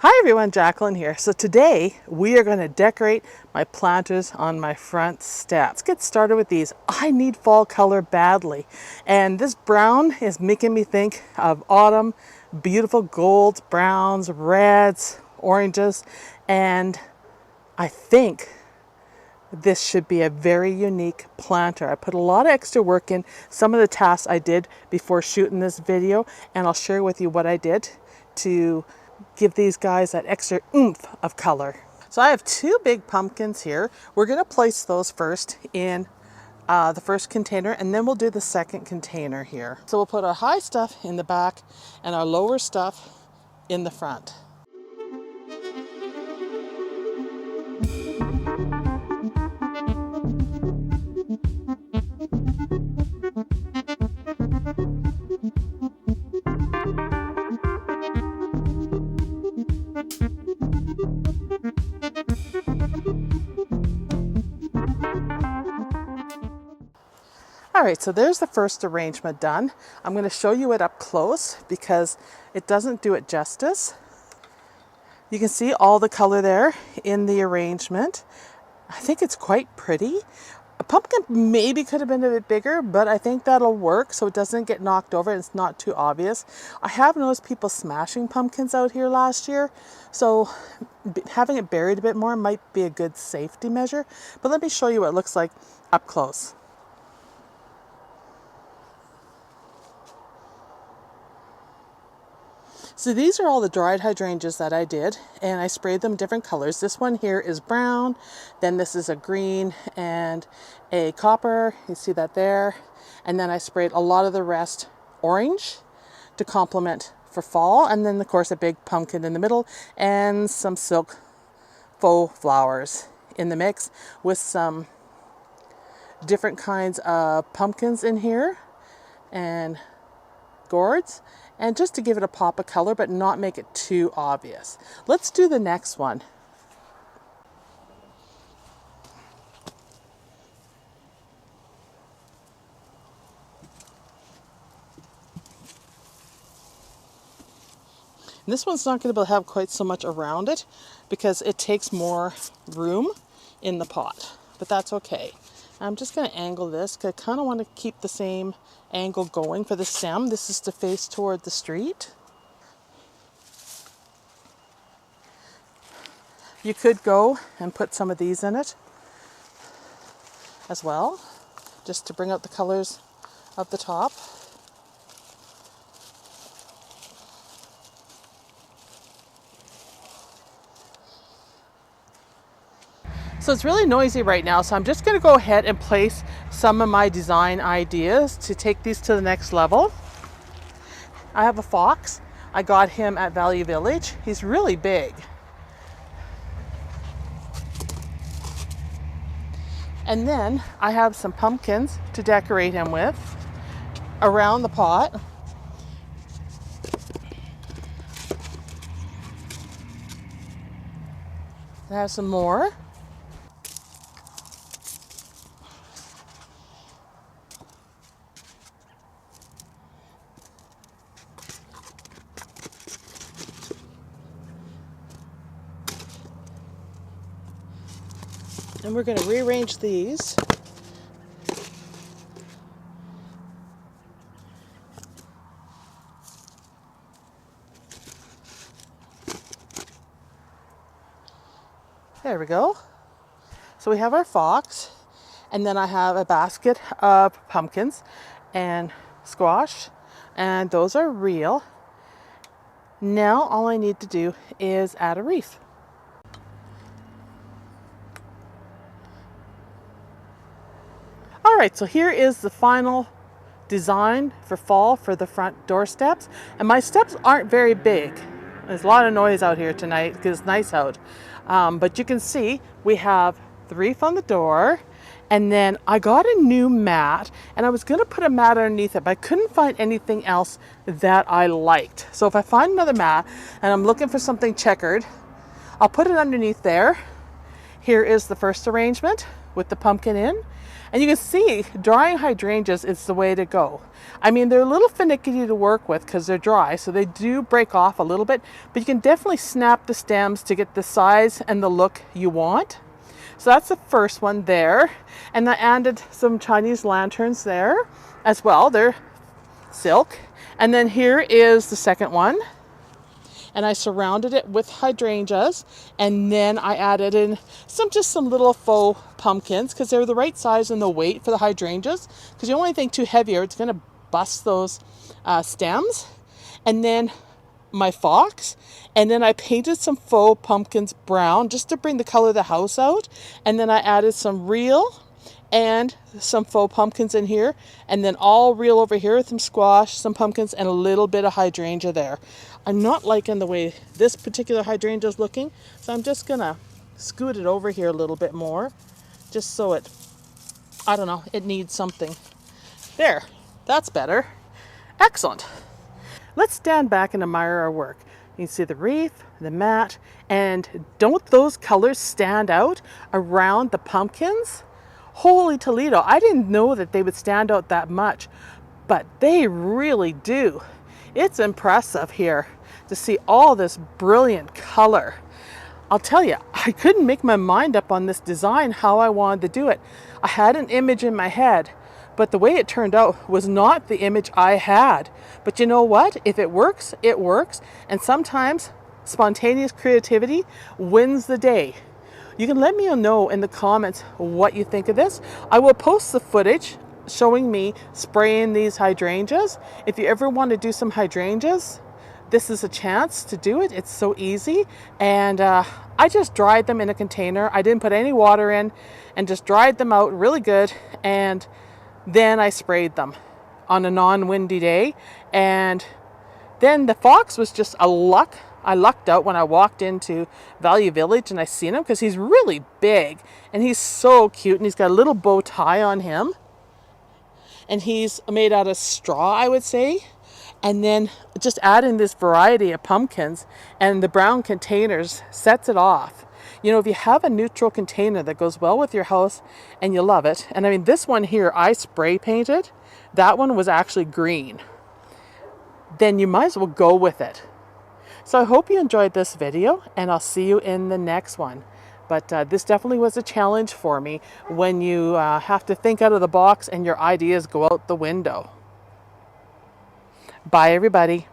Hi everyone, Jacqueline here. So today we are going to decorate my planters on my front step. Let's get started with these. I need fall color badly, and this brown is making me think of autumn, beautiful golds, browns, reds, oranges, and I think this should be a very unique planter. I put a lot of extra work in some of the tasks I did before shooting this video, and I'll share with you what I did to give these guys that extra oomph of color. So I have two big pumpkins here. We're going to place those first in the first container, and then we'll do the second container here. So we'll put our high stuff in the back and our lower stuff in the front. All right, so there's the first arrangement done. I'm going to show you it up close because it doesn't do it justice. You can see all the color there in the arrangement. I think it's quite pretty. A pumpkin maybe could have been a bit bigger, but I think that'll work so it doesn't get knocked over and it's not too obvious. I have noticed people smashing pumpkins out here last year, so having it buried a bit more might be a good safety measure. But let me show you what it looks like up close. So these are all the dried hydrangeas that I did, and I sprayed them different colors. This one here is brown, then this is a green and a copper, you see that there. And then I sprayed a lot of the rest orange to complement for fall, and then of course a big pumpkin in the middle and some silk faux flowers in the mix with some different kinds of pumpkins in here and gourds, and just to give it a pop of color but not make it too obvious. Let's do the next one. And this one's not going to have quite so much around it because it takes more room in the pot, but that's okay. I'm just going to angle this because I kind of want to keep the same angle going for the stem. This is to face toward the street. You could go and put some of these in it as well, just to bring out the colors of the top. So it's really noisy right now, so I'm just going to go ahead and place some of my design ideas to take these to the next level. I have a fox. I got him at Value Village. He's really big. And then I have some pumpkins to decorate him with around the pot. I have some more. And we're going to rearrange these. There we go. So we have our fox, and then I have a basket of pumpkins and squash, and those are real. Now all I need to do is add a wreath. Alright, so here is the final design for fall for the front door steps. And my steps aren't very big. There's a lot of noise out here tonight because it's nice out. But you can see we have the wreath on the door. And then I got a new mat, and I was going to put a mat underneath it, but I couldn't find anything else that I liked. So if I find another mat and I'm looking for something checkered, I'll put it underneath there. Here is the first arrangement with the pumpkin in. And you can see drying hydrangeas is the way to go. I mean, they're a little finicky to work with because they're dry, so they do break off a little bit, but you can definitely snap the stems to get the size and the look you want. So that's the first one there. And I added some Chinese lanterns there as well. They're silk. And then here is the second one. And I surrounded it with hydrangeas, and then I added in just some little faux pumpkins because they're the right size and the weight for the hydrangeas, because you don't want anything too heavy or it's going to bust those stems. And then my fox, and then I painted some faux pumpkins brown just to bring the color of the house out, and then I added some real and some faux pumpkins in here, and then all real over here with some squash, some pumpkins, and a little bit of hydrangea there. I'm not liking the way this particular hydrangea is looking, so I'm just gonna scoot it over here a little bit more, just so it, I don't know, it needs something. There, that's better. Excellent. Let's stand back and admire our work. You can see the wreath, the mat, and don't those colors stand out around the pumpkins? Holy Toledo, I didn't know that they would stand out that much, but they really do. It's impressive here to see all this brilliant color. I'll tell you, I couldn't make my mind up on this design, how I wanted to do it. I had an image in my head, but the way it turned out was not the image I had. But you know what? If it works, it works. And sometimes spontaneous creativity wins the day. You can let me know in the comments what you think of this. I will post the footage showing me spraying these hydrangeas. If you ever want to do some hydrangeas, this is a chance to do it. It's so easy. And I just dried them in a container. I didn't put any water in, and just dried them out really good. And then I sprayed them on a non-windy day. And then the fox was just a luck. I lucked out when I walked into Value Village and I seen him, because he's really big and he's so cute, and he's got a little bow tie on him, and he's made out of straw, I would say. And then just adding this variety of pumpkins and the brown containers sets it off. You know, if you have a neutral container that goes well with your house and you love it, and I mean, this one here I spray painted, that one was actually green, then you might as well go with it. So I hope you enjoyed this video, and I'll see you in the next one. But this definitely was a challenge for me when you have to think out of the box and your ideas go out the window. Bye, everybody.